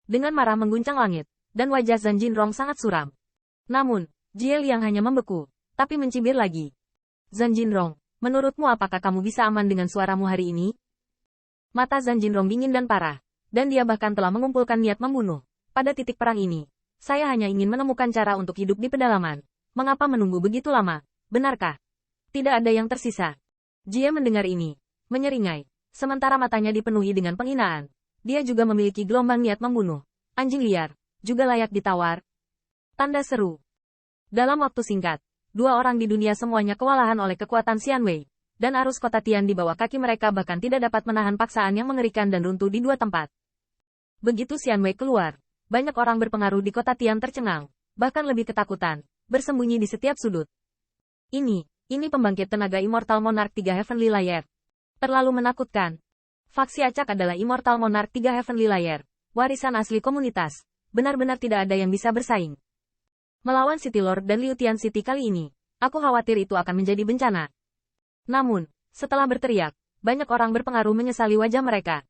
dengan marah mengguncang langit, dan wajah Zhan Jinrong sangat suram. Namun, Jie Liang hanya membeku, tapi mencibir lagi. Zhan Jinrong, menurutmu apakah kamu bisa aman dengan suaramu hari ini? Mata Zhan Jinrong dingin dan parah, dan dia bahkan telah mengumpulkan niat membunuh. Pada titik perang ini, saya hanya ingin menemukan cara untuk hidup di pedalaman. Mengapa menunggu begitu lama? Benarkah? Tidak ada yang tersisa. Jie mendengar ini, menyeringai, sementara matanya dipenuhi dengan penghinaan. Dia juga memiliki gelombang niat membunuh. Anjing liar, juga layak ditawar. Tanda seru. Dalam waktu singkat, dua orang di dunia semuanya kewalahan oleh kekuatan Xian Wei, dan arus kota Tian di bawah kaki mereka bahkan tidak dapat menahan paksaan yang mengerikan dan runtuh di dua tempat. Begitu Xian Wei keluar, banyak orang berpengaruh di kota Tian tercengang, bahkan lebih ketakutan, bersembunyi di setiap sudut. Ini pembangkit tenaga Immortal Monarch 3 Heavenly Layer. Terlalu menakutkan. Faksi acak adalah Immortal Monarch 3 Heavenly Layer, warisan asli komunitas. Benar-benar tidak ada yang bisa bersaing. Melawan City Lord dan Liu Tian City kali ini, aku khawatir itu akan menjadi bencana. Namun, setelah berteriak, banyak orang berpengaruh menyesali wajah mereka.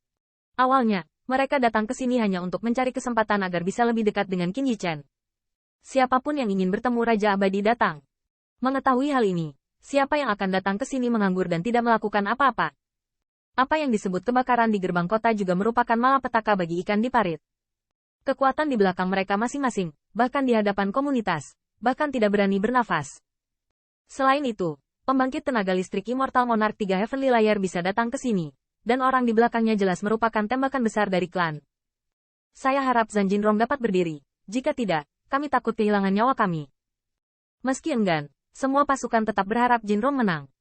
Awalnya, mereka datang ke sini hanya untuk mencari kesempatan agar bisa lebih dekat dengan Qin Yichen. Siapapun yang ingin bertemu Raja Abadi datang. Mengetahui hal ini, siapa yang akan datang ke sini menganggur dan tidak melakukan apa-apa? Apa yang disebut kebakaran di gerbang kota juga merupakan malapetaka bagi ikan di parit. Kekuatan di belakang mereka masing-masing, bahkan di hadapan komunitas, bahkan tidak berani bernafas. Selain itu, pembangkit tenaga listrik Immortal Monarch 3 Heavenly Layer bisa datang ke sini, dan orang di belakangnya jelas merupakan tembakan besar dari klan. Saya harap Zhan Jinrong dapat berdiri, jika tidak, kami takut kehilangan nyawa kami. Meski enggan, semua pasukan tetap berharap Jinrong menang.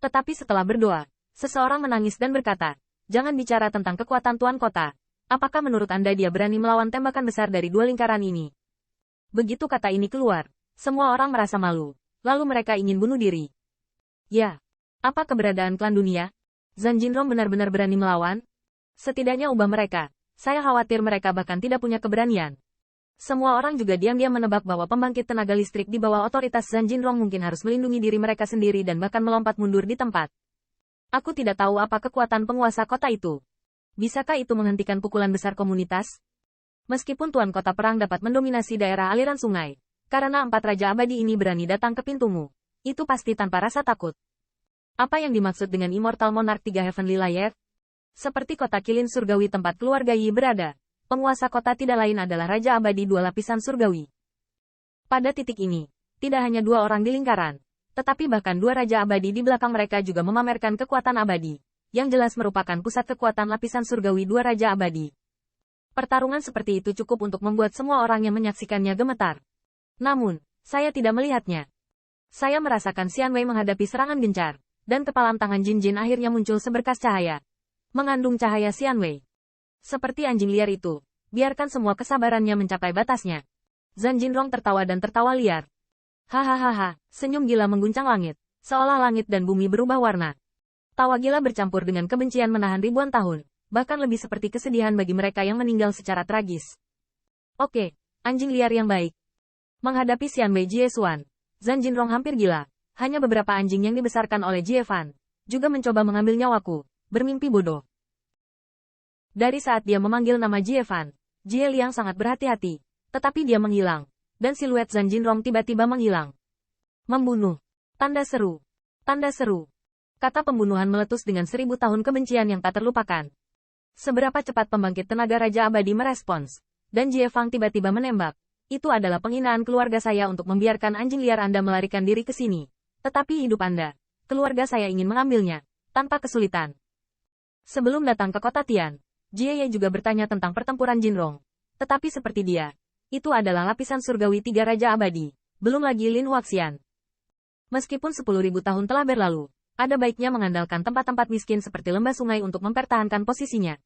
Tetapi setelah berdoa, seseorang menangis dan berkata, jangan bicara tentang kekuatan Tuan Kota. Apakah menurut Anda dia berani melawan tembakan besar dari dua lingkaran ini? Begitu kata ini keluar, semua orang merasa malu, lalu mereka ingin bunuh diri. Ya, apa keberadaan klan dunia? Zhan Jinrong benar-benar berani melawan? Setidaknya ubah mereka, saya khawatir mereka bahkan tidak punya keberanian. Semua orang juga diam-diam menebak bahwa pembangkit tenaga listrik di bawah otoritas Zhan Jinrong mungkin harus melindungi diri mereka sendiri dan bahkan melompat mundur di tempat. Aku tidak tahu apa kekuatan penguasa kota itu. Bisakah itu menghentikan pukulan besar komunitas? Meskipun Tuan Kota Perang dapat mendominasi daerah aliran sungai, karena 4 Raja Abadi ini berani datang ke pintumu, itu pasti tanpa rasa takut. Apa yang dimaksud dengan Immortal Monarch 3 Heavenly Layer? Seperti kota Kilin Surgawi tempat keluarga Yi berada, penguasa kota tidak lain adalah Raja Abadi 2 lapisan surgawi. Pada titik ini, tidak hanya 2 orang di lingkaran, tetapi bahkan 2 Raja Abadi di belakang mereka juga memamerkan kekuatan abadi, yang jelas merupakan pusat kekuatan lapisan surgawi 2 Raja Abadi. Pertarungan seperti itu cukup untuk membuat semua orang yang menyaksikannya gemetar. Namun, saya tidak melihatnya. Saya merasakan Xian Wei menghadapi serangan gencar, dan kepalan tangan Jin Jin akhirnya muncul seberkas cahaya. Mengandung cahaya Xian Wei. Seperti anjing liar itu, biarkan semua kesabarannya mencapai batasnya. Zhan Jinrong tertawa dan tertawa liar. Hahaha, senyum gila mengguncang langit, seolah langit dan bumi berubah warna. Tawa gila bercampur dengan kebencian menahan ribuan tahun, bahkan lebih seperti kesedihan bagi mereka yang meninggal secara tragis. Oke, anjing liar yang baik. Menghadapi Xian Wei Jie Xuan, Zhan Jinrong hampir gila. Hanya beberapa anjing yang dibesarkan oleh Jie Fan, juga mencoba mengambil nyawaku, bermimpi bodoh. Dari saat dia memanggil nama Jie Fan, Jie Liang sangat berhati-hati, tetapi dia menghilang. Dan siluet Zhan Jinrong tiba-tiba menghilang. Membunuh. Tanda seru. Tanda seru. Kata pembunuhan meletus dengan 1000 tahun kebencian yang tak terlupakan. Seberapa cepat pembangkit tenaga Raja Abadi merespons, dan Jie Fang tiba-tiba menembak. Itu adalah penghinaan keluarga saya untuk membiarkan anjing liar Anda melarikan diri ke sini. Tetapi hidup Anda, keluarga saya ingin mengambilnya, tanpa kesulitan. Sebelum datang ke kota Tian, Jie Ye juga bertanya tentang pertempuran Jinrong. Tetapi seperti dia, itu adalah lapisan surgawi 3 Raja Abadi, belum lagi Lin Huaxian. Meskipun 10.000 tahun telah berlalu, ada baiknya mengandalkan tempat-tempat miskin seperti lembah sungai untuk mempertahankan posisinya.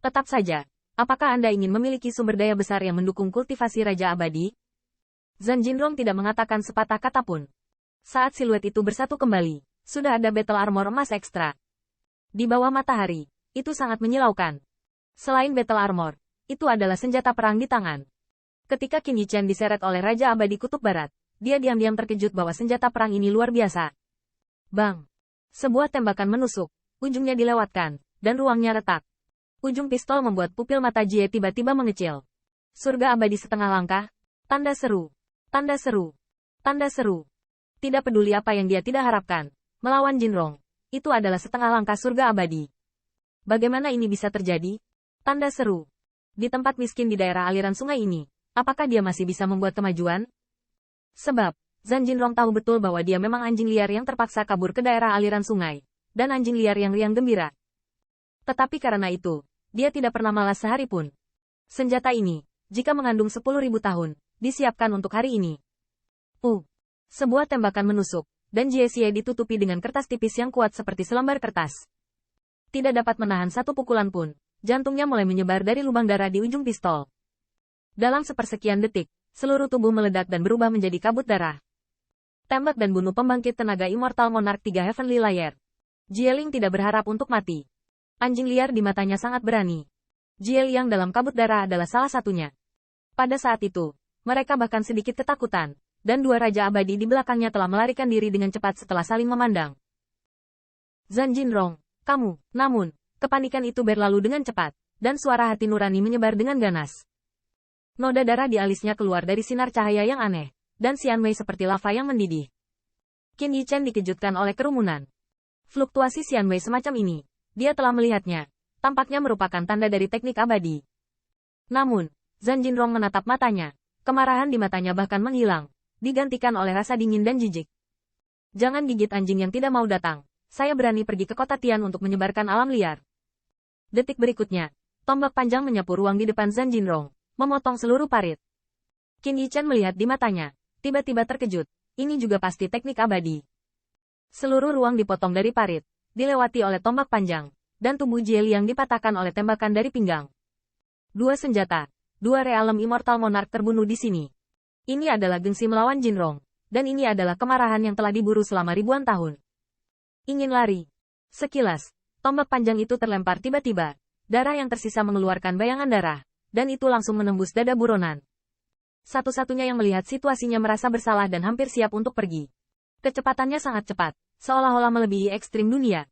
Tetap saja, apakah Anda ingin memiliki sumber daya besar yang mendukung kultivasi Raja Abadi? Zhan Jinrong tidak mengatakan sepatah kata pun. Saat siluet itu bersatu kembali, sudah ada battle armor emas ekstra. Di bawah matahari, itu sangat menyilaukan. Selain battle armor, itu adalah senjata perang di tangan. Ketika Qin Yichen diseret oleh Raja Abadi Kutub Barat, dia diam-diam terkejut bahwa senjata perang ini luar biasa. Bang! Sebuah tembakan menusuk, ujungnya dilewatkan, dan ruangnya retak. Ujung pistol membuat pupil mata Jie tiba-tiba mengecil. Surga abadi setengah langkah. Tanda seru. Tanda seru. Tanda seru. Tidak peduli apa yang dia tidak harapkan. Melawan Jinrong. Itu adalah setengah langkah surga abadi. Bagaimana ini bisa terjadi? Tanda seru. Di tempat miskin di daerah aliran sungai ini, apakah dia masih bisa membuat kemajuan? Sebab, Zhan Jinrong tahu betul bahwa dia memang anjing liar yang terpaksa kabur ke daerah aliran sungai, dan anjing liar yang riang gembira. Tetapi karena itu, dia tidak pernah malas sehari pun. Senjata ini, jika mengandung 10.000 tahun, disiapkan untuk hari ini. Sebuah tembakan menusuk, dan Jie Xie ditutupi dengan kertas tipis yang kuat seperti selembar kertas. Tidak dapat menahan satu pukulan pun, jantungnya mulai menyebar dari lubang darah di ujung pistol. Dalam sepersekian detik, seluruh tubuh meledak dan berubah menjadi kabut darah. Tembak dan bunuh pembangkit tenaga Immortal Monarch 3 Heavenly Layer. Jieling tidak berharap untuk mati. Anjing liar di matanya sangat berani. Jie yang dalam kabut darah adalah salah satunya. Pada saat itu, mereka bahkan sedikit ketakutan, dan dua raja abadi di belakangnya telah melarikan diri dengan cepat setelah saling memandang. Zhan Jinrong, kamu, namun, kepanikan itu berlalu dengan cepat, dan suara hati nurani menyebar dengan ganas. Noda darah di alisnya keluar dari sinar cahaya yang aneh, dan Xian Wei seperti lava yang mendidih. Qin Yichen dikejutkan oleh kerumunan. Fluktuasi Xian Wei semacam ini, dia telah melihatnya. Tampaknya merupakan tanda dari teknik abadi. Namun, Zhan Jinrong menatap matanya. Kemarahan di matanya bahkan menghilang, digantikan oleh rasa dingin dan jijik. Jangan gigit anjing yang tidak mau datang. Saya berani pergi ke kota Tian untuk menyebarkan alam liar. Detik berikutnya, tombak panjang menyapu ruang di depan Zhan Jinrong, memotong seluruh parit. Qin Yichen melihat di matanya, tiba-tiba terkejut. Ini juga pasti teknik abadi. Seluruh ruang dipotong dari parit, dilewati oleh tombak panjang, dan tubuh Jie Liang dipatahkan oleh tembakan dari pinggang. Dua senjata, dua realem Immortal Monarch terbunuh di sini. Ini adalah gengsi melawan Jinrong, dan ini adalah kemarahan yang telah diburu selama ribuan tahun. Ingin lari. Sekilas, tombak panjang itu terlempar tiba-tiba, darah yang tersisa mengeluarkan bayangan darah, dan itu langsung menembus dada buronan. Satu-satunya yang melihat situasinya merasa bersalah dan hampir siap untuk pergi. Kecepatannya sangat cepat, seolah-olah melebihi ekstrim dunia.